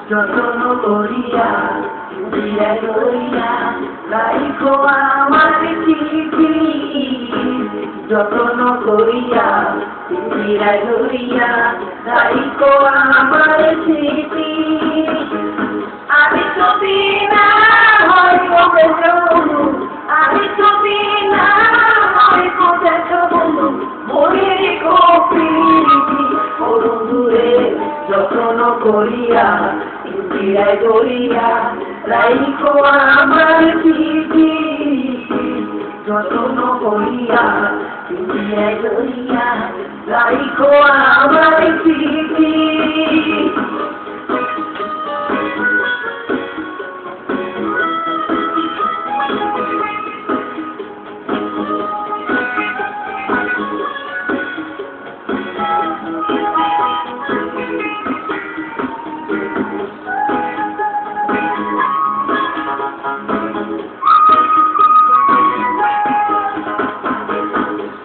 যতন করিয়া দিয়া লইয়া রাইখো আমার চিঠি, যতন করিয়া দিয়া লইয়া রাইখো আমার চিঠি। আমি ছবি না হইব বন্ধু, আমি ছবি না হইব বন্ধু, মনে রেখো প্রীতি ও বন্ধুরে। যতন করিয়া ইন্দিরায় দরিয়া রাইখো আমার চিঠি, যতন করিয়া ইন্দিরায় দরিয়া রাইখো আমার চিঠি।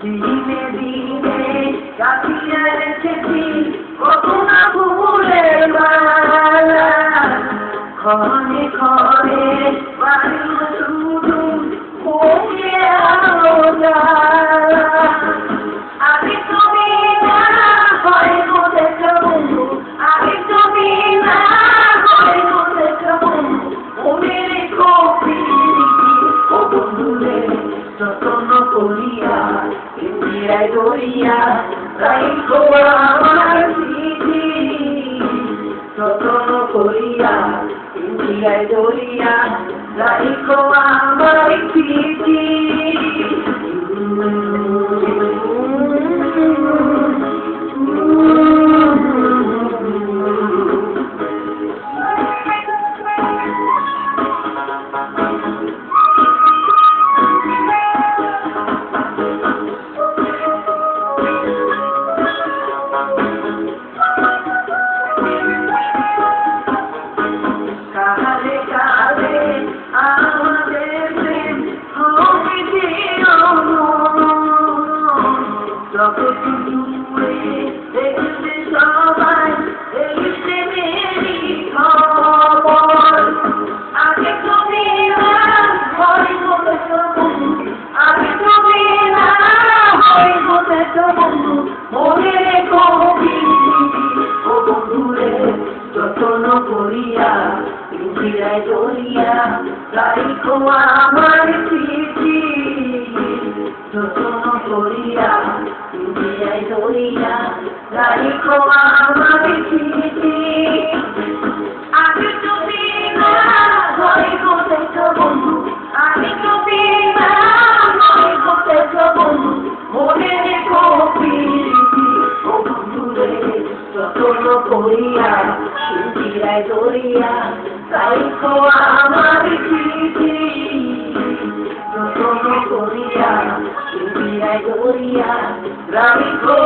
দিনে দিনে কাটিয়ে রেখেছি কত না ভুলের মালা, ক্ষণে ক্ষণে বাড়ির শুধু মুখে আলো জ্বালা। আমি তুমি না হইব দেখা বন্ধু, আমি তুমি না হইব দেখা বন্ধু, মনে রেখো প্রীতি ও বন্ধুরে। যতন করিয়া ইন্দিরায় দরিয়া রাইখো আমার চিঠি, যতন করিয়া ইন্দিরায় দরিয়া রাইখো আমার চিঠি। কালে কালে আমাদের প্রেম হবে যে জগৎ জুড়ে দেখছে সবাই এই প্রেমেরই খবর। আগে তুমি না হইব দেখা বন্ধু, আগে তুমি না হইব দেখা বন্ধু, মনে রেখো প্রীতি ও বন্ধুরে। যতন করিয়া ইন্দিরায় দরিয়া রাইখো আমার চিঠি, যতন করিয়া ইন্দিরায় দরিয়া রাইখো আমার চিঠি। আমি তুমি না হইব দেখা বন্ধু, আমি তুমি না হইব দেখা বন্ধু, মনে রেখো প্রীতি ও বন্ধুরে। যতন করিয়া ইন্দিরায় দরিয়া রাইখো আমার চিঠি, যতন করিয়া ইন্দিরায় দরিয়া রাইখো।